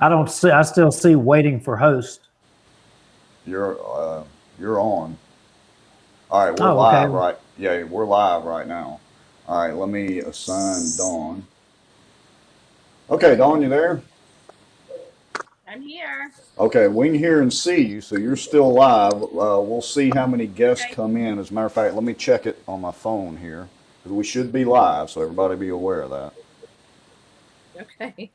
I don't see. I still see waiting for host. You're on. All right, we're Oh, okay. live right. Yeah, we're live right now. All right, let me assign Dawn. Okay, Dawn, you there? I'm here. Okay, we can hear and see you, so you're still live. We'll see how many guests Okay. come in. As a matter of fact, let me check it on my phone here. 'Cause we should be live, so everybody be aware of that. Okay.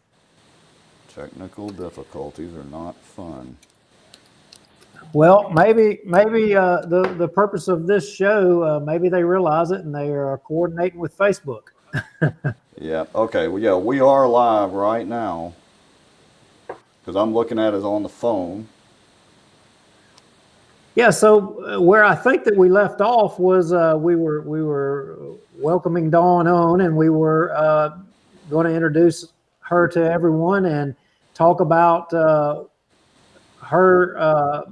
Technical difficulties are not fun. Well, maybe the purpose of this show, maybe they realize it and they are coordinating with Facebook. Yeah, okay, well, yeah, we are live right now because I'm looking at it on the phone. Yeah. So where I think that we left off was we were welcoming Dawn on, and we were going to introduce her to everyone and talk about her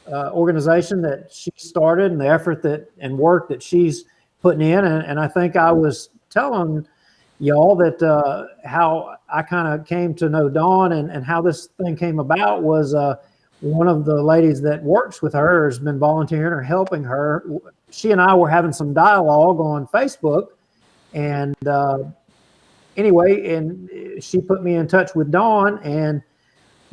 organization that she started and the effort that and work that she's putting in. And I think I was telling y'all that how I kind of came to know Dawn and how this thing came about was one of the ladies that works with her has been volunteering or helping her. She and I were having some dialogue on Facebook, and anyway, and she put me in touch with Dawn, and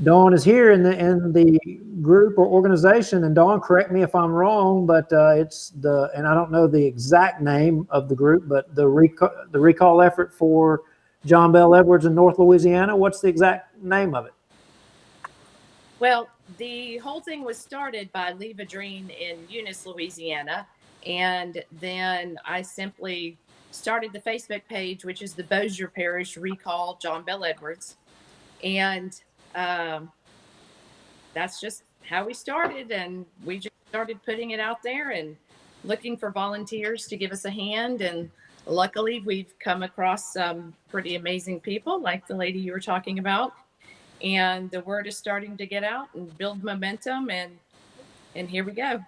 Dawn is here in the group or organization. And Dawn, correct me if I'm wrong, but it's the, and I don't know the exact name of the group, but the recall effort for John Bel Edwards in North Louisiana. What's the exact name of it? Well, the whole thing was started by Lee Vadrine in Eunice, Louisiana. And then I simply started the Facebook page, which is the Bossier Parish Recall John Bel Edwards. And that's just how we started. And we just started putting it out there and looking for volunteers to give us a hand. And luckily, we've come across some pretty amazing people like the lady you were talking about. And the word is starting to get out and build momentum. And here we go.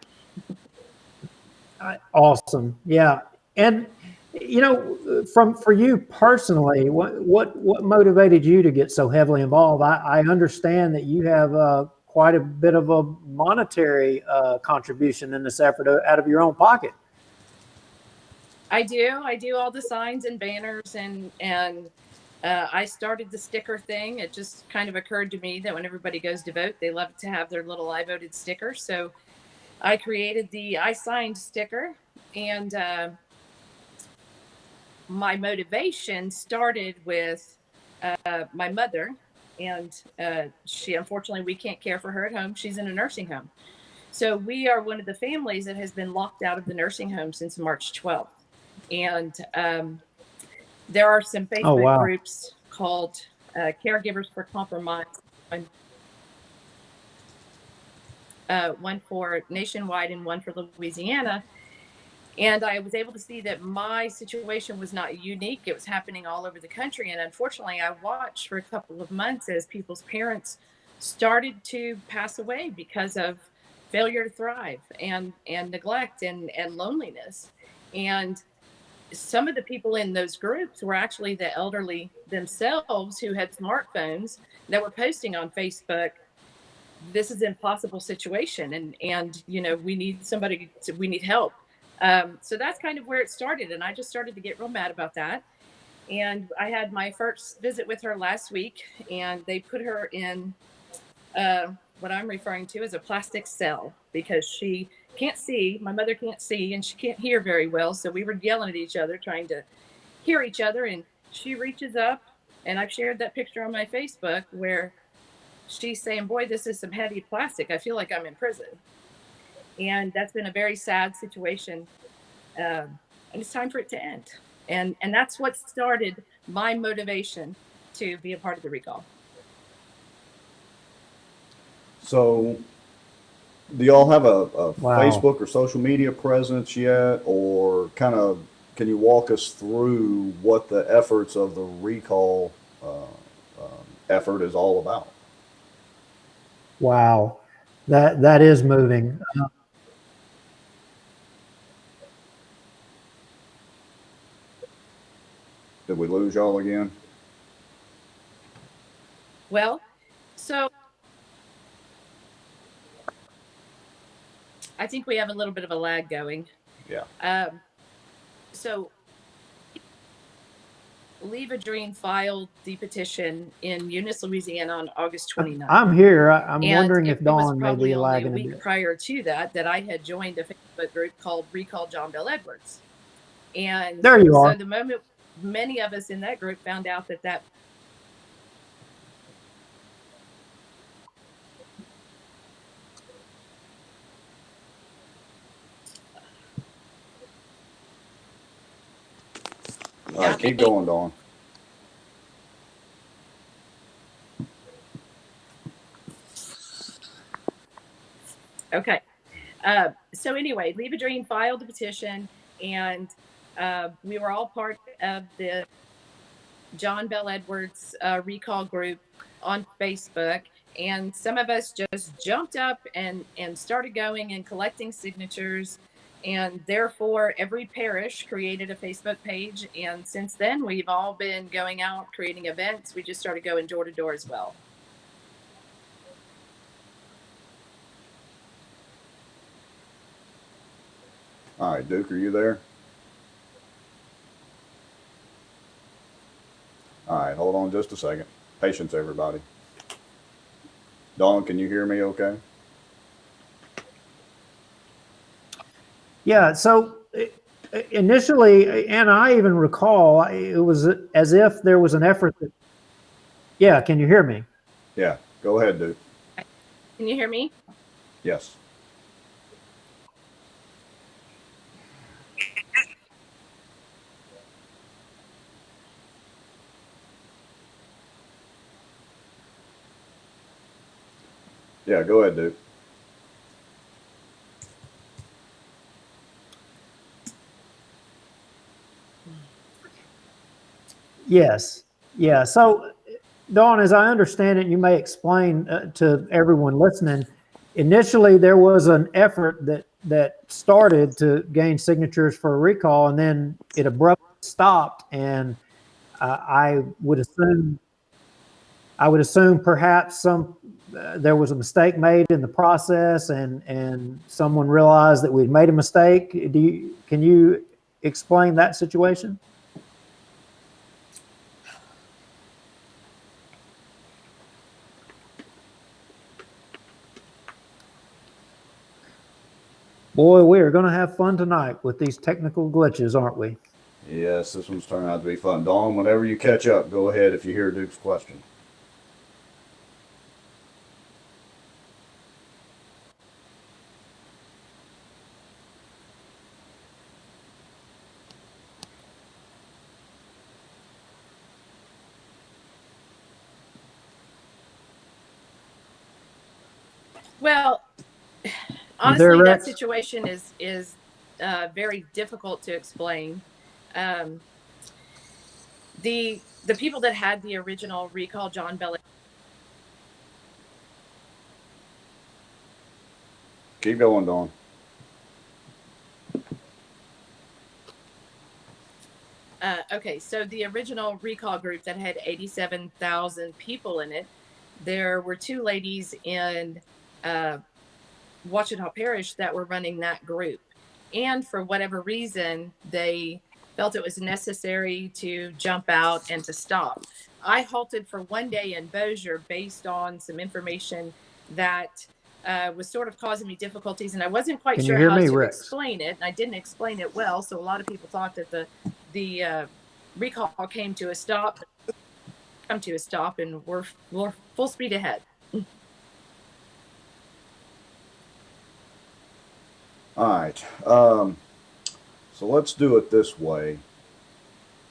Awesome. Yeah. And you know, for you personally, what motivated you to get so heavily involved? I understand that you have quite a bit of a monetary contribution in this effort out of your own pocket. I do all the signs and banners and I started the sticker thing. It just kind of occurred to me that when everybody goes to vote, they love to have their little I voted sticker. So I created the I signed sticker, and my motivation started with my mother. And she, unfortunately, we can't care for her at home. She's in a nursing home. So we are one of the families that has been locked out of the nursing home since March 12th. And there are some Oh, Facebook wow. groups called Caregivers for Compromise, one for nationwide and one for Louisiana. And I was able to see that my situation was not unique. It was happening all over the country. And unfortunately, I watched for a couple of months as people's parents started to pass away because of failure to thrive and neglect and loneliness. And some of the people in those groups were actually the elderly themselves who had smartphones that were posting on Facebook, this is an impossible situation, and you know, we need somebody to, we need help. So that's kind of where it started, and I just started to get real mad about that. And I had my first visit with her last week, and they put her in what I'm referring to as a plastic cell because she can't see. My mother can't see, and she can't hear very well. So we were yelling at each other, trying to hear each other. And she reaches up, and I've shared that picture on my Facebook where she's saying, "Boy, this is some heavy plastic. I feel like I'm in prison." And that's been a very sad situation. And it's time for it to end. And that's what started my motivation to be a part of the recall. So, do y'all have a Wow. Facebook or social media presence yet, or kind of can you walk us through what the efforts of the recall effort is all about? Wow. That is moving. Did we lose y'all again? Well, So I think we have a little bit of a lag going. Yeah. So Leave a Dream filed the petition in Eunice, Louisiana on August 29th. I'm here. I'm And wondering if it was Dawn may probably be only a lagging a week bit. prior to that I had joined a Facebook group called Recall John Bel Edwards. And There you so are. the moment many of us in that group found out that All right, keep going, Dawn. Okay. So anyway, Leave a Dream filed the petition, and we were all part of the John Bel Edwards recall group on Facebook. And some of us just jumped up and started going and collecting signatures. And therefore, every parish created a Facebook page. And since then, we've all been going out creating events. We just started going door to door as well. All right, Duke, are you there? All right, hold on just a second. Patience, everybody. Dawn, can you hear me okay? Yeah. So initially, and I even recall, it was as if there was an effort that, yeah, can you hear me? Yeah, go ahead, Duke. Can you hear me? Yes. Yeah, go ahead, Duke. Yes. Yeah. So, Dawn, as I understand it, you may explain to everyone listening. Initially, there was an effort that started to gain signatures for a recall, and then it abruptly stopped. And I would assume perhaps there was a mistake made in the process, and someone realized that we'd made a mistake. Can you explain that situation? Boy, we are going to have fun tonight with these technical glitches, aren't we? Yes, this one's turning out to be fun. Dawn, whenever you catch up, go ahead if you hear Duke's question. Well, there, honestly, that Rex? situation is very difficult to explain. The people that had the original recall John Bel. Keep going, Dawn. Okay, so the original recall group that had 87,000 people in it, there were two ladies in Ouachita Parish that were running that group. And for whatever reason, they felt it was necessary to jump out and to stop. I halted for one day in Bossier based on some information that was sort of causing me difficulties, and I wasn't quite sure how to explain it, and I didn't explain it well, so a lot of people thought that the recall came to a stop, and we're full speed ahead. All right. So let's do it this way.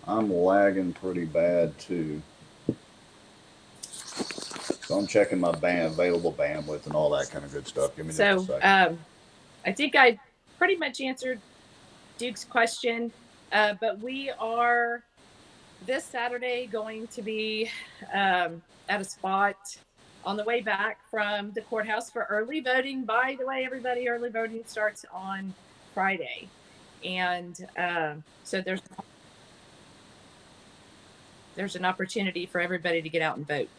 I'm lagging pretty bad too. So I'm checking my available bandwidth and all that kind of good stuff. Give me just a second. I think I pretty much answered Duke's question, but we are this Saturday going to be at a spot on the way back from the courthouse for early voting. By the way, everybody, early voting starts on Friday. And so there's an opportunity for everybody to get out and vote.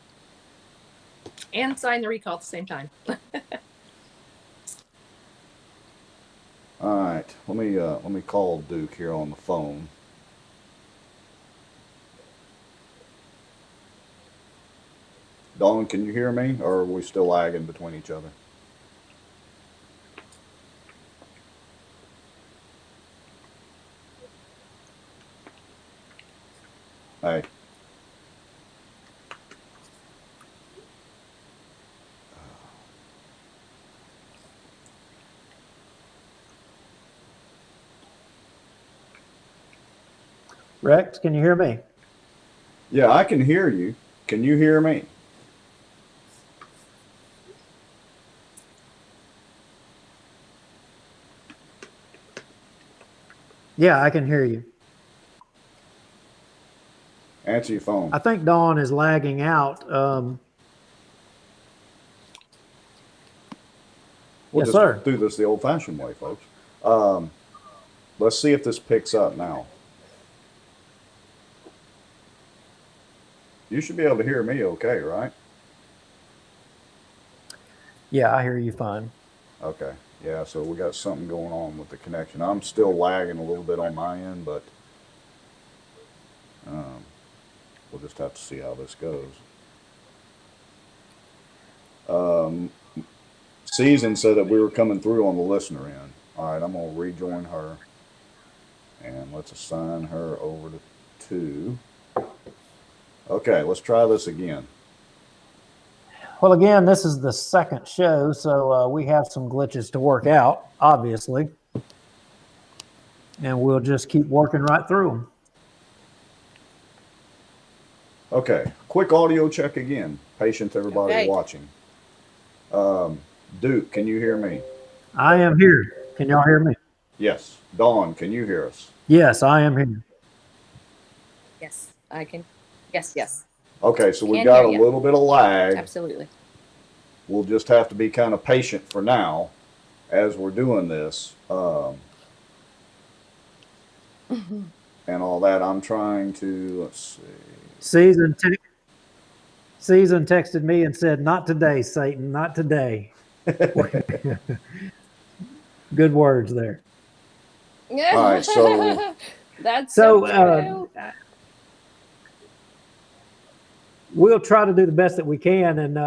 and sign the recall at the same time. All right, let me call Duke here on the phone. Dawn, can you hear me, or are we still lagging between each other? Hey. Rex, can you hear me? Yeah, I can hear you. Can you hear me? Yeah, I can hear you. Answer your phone. I think Dawn is lagging out. We'll yes, just sir. do this the old-fashioned way, folks. Let's see if this picks up now. You should be able to hear me okay, right? Yeah, I hear you fine. Okay. Yeah, so we got something going on with the connection. I'm still lagging a little bit on my end, but we'll just have to see how this goes. Season said that we were coming through on the listener end. All right, I'm going to rejoin her. And let's assign her over to 2. Okay, let's try this again. Well, again, this is the second show, so we have some glitches to work out, obviously. And we'll just keep working right through them. Okay, quick audio check again. Patience, everybody Okay. watching. Duke, can you hear me? I am here. Can y'all hear me? Yes. Dawn, can you hear us? Yes, I am here. Yes, I can. Yes. Okay, so we've Can got a hear you. little bit of lag. Absolutely. We'll just have to be kind of patient for now as we're doing this. And all that. I'm trying to, let's see. Season texted me and said, "Not today, Satan, not today." Good words there. All right, so That's so true. We'll try to do the best that we can, and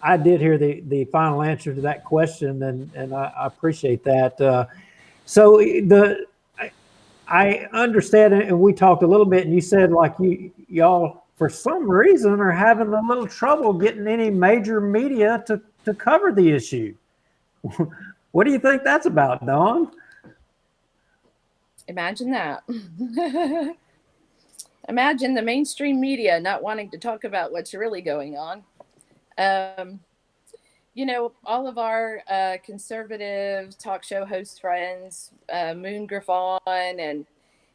I did hear the final answer to that question, and I appreciate that. So I understand it, and we talked a little bit, and you said like y'all for some reason are having a little trouble getting any major media to cover the issue. What do you think that's about, Dawn? Imagine that. Imagine the mainstream media not wanting to talk about what's really going on. All of our conservative talk show host friends, Moon Griffon and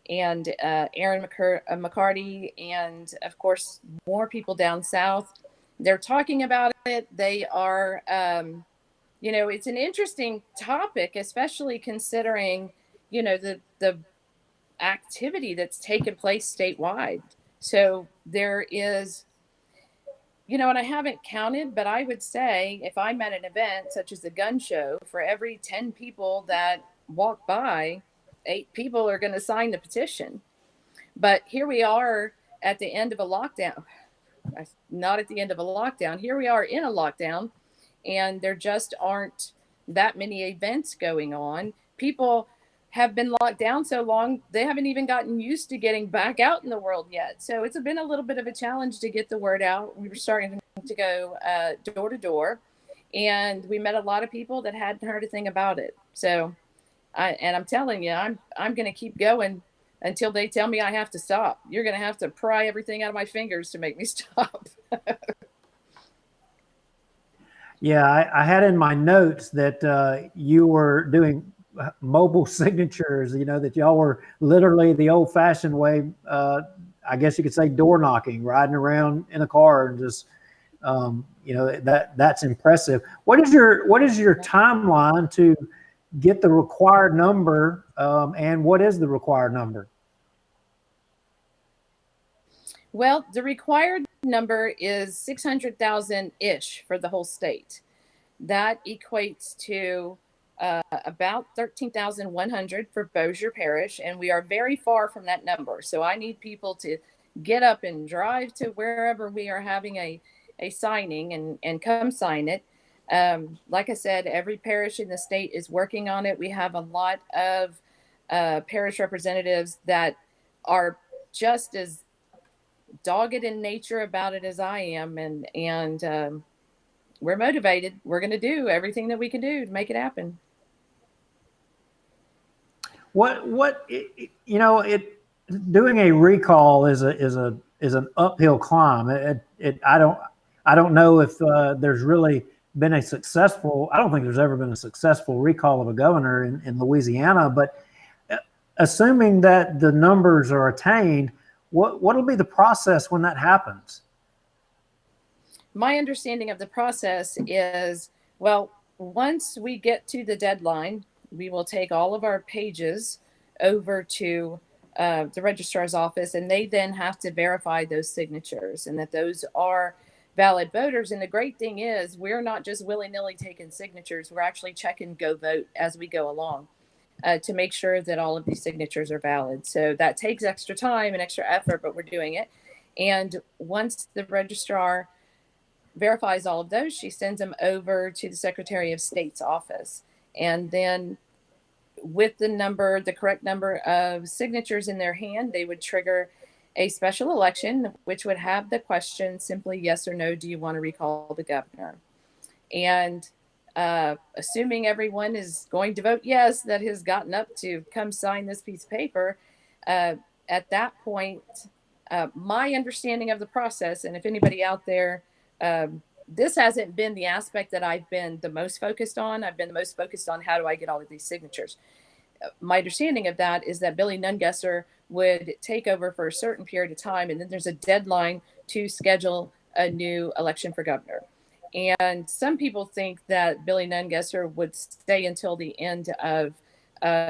Aaron McCarty, and of course more people down south, they're talking about it. They are, it's an interesting topic, especially considering, the activity that's taken place statewide. So there is, and I haven't counted, but I would say if I'm at an event such as a gun show, for every 10 people that walk by, 8 people are going to sign the petition. But here we are at the end of a lockdown. Not at the end of a lockdown. Here we are in a lockdown, and there just aren't that many events going on. People have been locked down so long, they haven't even gotten used to getting back out in the world yet. So it's been a little bit of a challenge to get the word out. We were starting to go door to door, and we met a lot of people that hadn't heard a thing about it. So I'm telling you, I'm going to keep going until they tell me I have to stop. You're going to have to pry everything out of my fingers to make me stop. Yeah, I had in my notes that you were doing mobile signatures, that y'all were literally the old fashioned way, I guess you could say door knocking, riding around in a car and just, that's impressive. What is your timeline to get the required number, and what is the required number? Well, the required number is 600,000-ish for the whole state. That equates to about 13,100 for Bossier Parish, and we are very far from that number. So I need people to get up and drive to wherever we are having a signing and come sign it. Like I said, every parish in the state is working on it. We have a lot of parish representatives that are just as dogged in nature about it as I am, and we're motivated. We're going to do everything that we can do to make it happen. Doing a recall is an uphill climb. I don't know if there's really been a successful. I don't think there's ever been a successful recall of a governor in Louisiana. But assuming that the numbers are attained, what'll be the process when that happens? My understanding of the process is, well, once we get to the deadline, we will take all of our pages over to the registrar's office, and they then have to verify those signatures and that those are valid voters. And the great thing is, we're not just willy-nilly taking signatures. We're actually checking Go Vote as we go along to make sure that all of these signatures are valid. So that takes extra time and extra effort, but we're doing it. And once the registrar verifies all of those, she sends them over to the Secretary of State's office. And then with the correct number of signatures in their hand, they would trigger a special election, which would have the question simply yes or no, do you want to recall the governor? And assuming everyone is going to vote yes, that has gotten up to come sign this piece of paper, at that point, my understanding of the process, and if anybody out there, this hasn't been the aspect that I've been the most focused on. I've been the most focused on how do I get all of these signatures. My understanding of that is that Billy Nungesser would take over for a certain period of time, and then there's a deadline to schedule a new election for governor. And some people think that Billy Nungesser would stay until the end of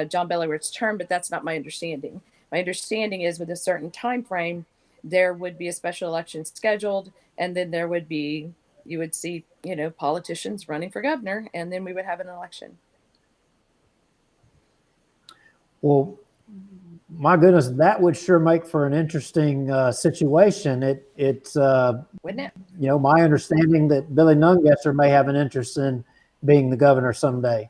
John Bel Edwards' term, but that's not my understanding. My understanding is with a certain time frame, there would be a special election scheduled, and then you would see, politicians running for governor, and then we would have an election. Well, my goodness, that would sure make for an interesting situation. Wouldn't it? My understanding that Billy Nungesser may have an interest in being the governor someday.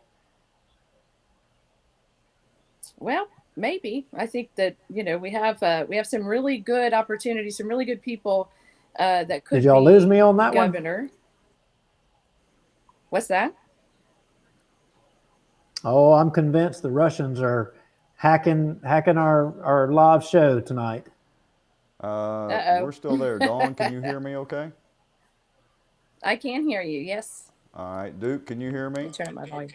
Well, maybe. I think that we have some really good opportunities, some really good people that could. Did y'all lose me on that governor. One? What's that? Oh, I'm convinced the Russians are hacking our live show tonight. We're still there. Dawn, can you hear me okay? I can hear you, yes. All right. Duke, can you hear me? Turn up my volume.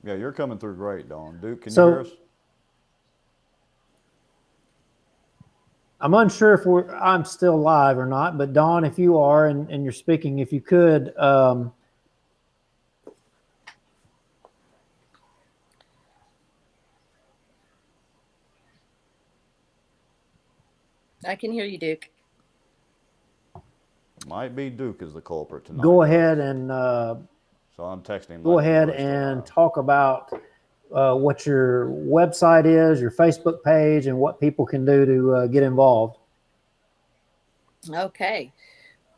Yeah, you're coming through great, Dawn. Duke, can you So- hear us? I'm unsure if I'm still live or not, but Dawn, if you are and you're speaking, if you could, I can hear you, Duke. Might be Duke is the culprit tonight. go ahead and So I'm texting him. go letting him ahead know it's still and live. talk about what your website is, your Facebook page, and what people can do to get involved. Okay.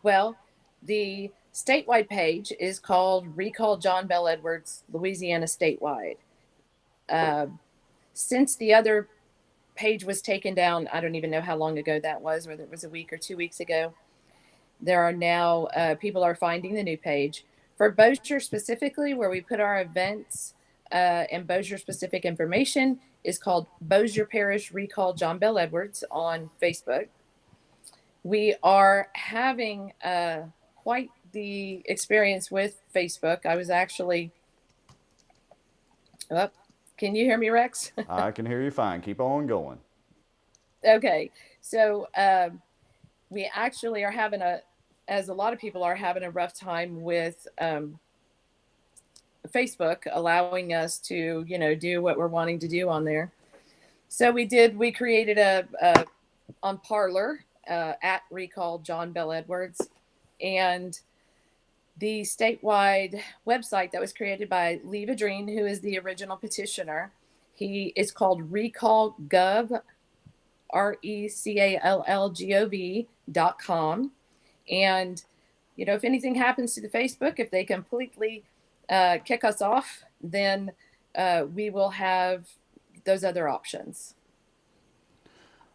Well, the statewide page is called Recall John Bel Edwards, Louisiana Statewide. Since the other page was taken down, I don't even know how long ago that was, whether it was a week or 2 weeks ago. There are now people are finding the new page. For Bossier specifically, where we put our events and Bossier specific information, is called Bossier Parish Recall John Bel Edwards on Facebook. We are having quite the experience with Facebook. I was actually, can you hear me, Rex? I can hear you fine. Keep on going. Okay. So we actually are having as a lot of people are having a rough time with Facebook allowing us to, do what we're wanting to do on there. So we created a on Parler at Recall John Bel Edwards, and the statewide website that was created by Lee Vadrine, who is the original petitioner. He is called recallgov, RECALLGOV.com. And, you know, if anything happens to the Facebook, if they completely kick us off, then we will have those other options.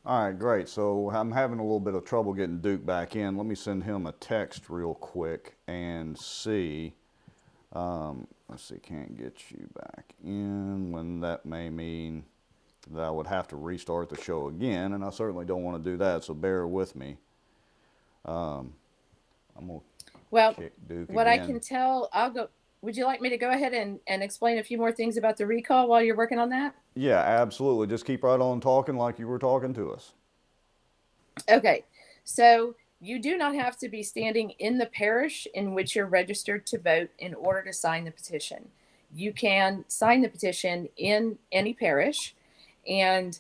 All right, great. So I'm having a little bit of trouble getting Duke back in. Let me send him a text real quick and see. Let's see, can't get you back in, when that may mean that I would have to restart the show again, and I certainly don't want to do that, so bear with me. I'm going to kick Duke what again. I can tell, I'll go. Would you like me to go ahead and explain a few more things about the recall while you're working on that? Yeah, absolutely. Just keep right on talking like you were talking to us. Okay, so you do not have to be standing in the parish in which you're registered to vote in order to sign the petition. You can sign the petition in any parish, and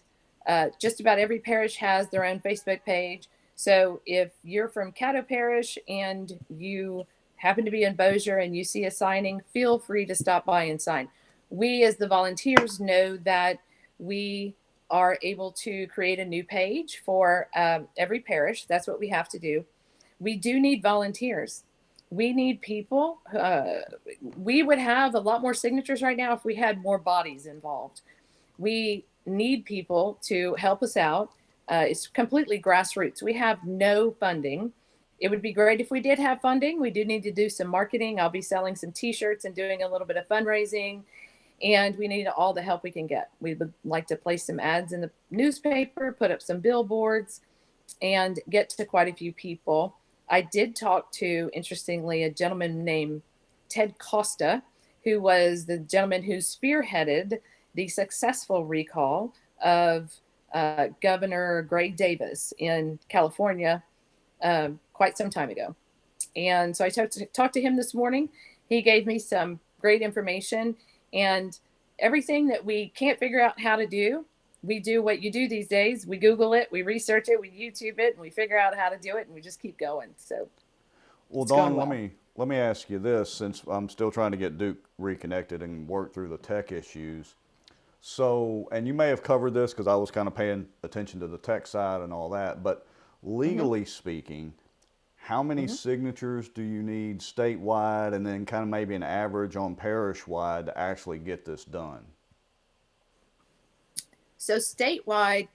just about every parish has their own Facebook page. So if you're from Caddo Parish and you happen to be in Bossier and you see a signing, feel free to stop by and sign. We, as the volunteers, know that we are able to create a new page for every parish. That's what we have to do. We do need volunteers. We need people. We would have a lot more signatures right now if we had more bodies involved. We need people to help us out. It's completely grassroots. We have no funding. It would be great if we did have funding. We do need to do some marketing. I'll be selling some t-shirts and doing a little bit of fundraising. And we need all the help we can get. We would like to place some ads in the newspaper, put up some billboards, and get to quite a few people. I did talk to, interestingly, a gentleman named Ted Costa, who was the gentleman who spearheaded the successful recall of Governor Gray Davis in California quite some time ago. And so I talked to him this morning. He gave me some great information. And everything that we can't figure out how to do, we do what you do these days. We Google it, we research it, we YouTube it, and we figure out how to do it, and we just keep going. So, well, Dawn, let me ask you this, since I'm still trying to get Duke reconnected and work through the tech issues. So, and you may have covered this because I was kind of paying attention to the tech side and all that, but legally speaking, how many signatures do you need statewide, and then kind of maybe an average on parish-wide to actually get this done? So statewide,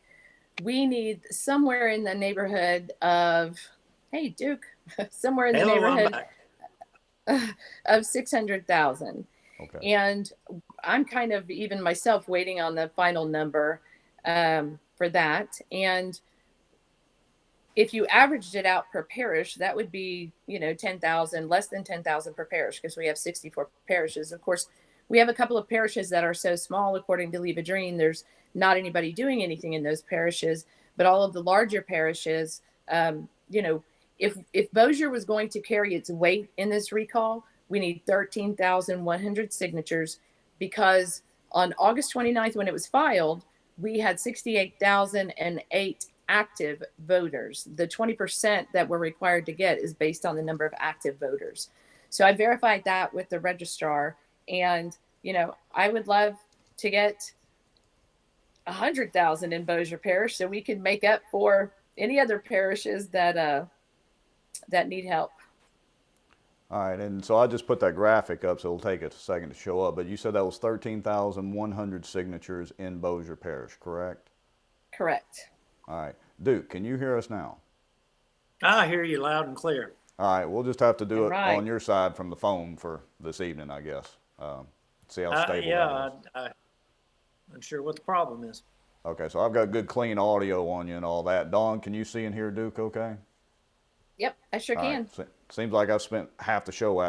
we need somewhere in the neighborhood of, hey, Duke, somewhere in the neighborhood of 600,000. Okay. And I'm kind of, even myself, waiting on the final number for that. And if you averaged it out per parish, that would be, 10,000, less than 10,000 per parish, because we have 64 parishes. Of course, we have a couple of parishes that are so small, according to Lee Vadrine, there's not anybody doing anything in those parishes. But all of the larger parishes, if Bossier was going to carry its weight in this recall, we need 13,100 signatures, because on August 29th, when it was filed, we had 68,008 active voters. The 20% that we're required to get is based on the number of active voters. So I verified that with the registrar, and I would love to get 100,000 in Bossier Parish so we can make up for any other parishes that need help. All right, and so I just put that graphic up, so it'll take it a second to show up, but you said that was 13,100 signatures in Bossier Parish, correct? Correct. All right. Duke, can you hear us now? I hear you loud and clear. All right, we'll just have to do it Right. on your side from the phone for this evening, I guess. See how stable that is. I'm not sure what the problem is. Okay, so I've got good clean audio on you and all that. Dawn, can you see and hear Duke okay? Yep, I sure All can. right. Seems like I've spent half the show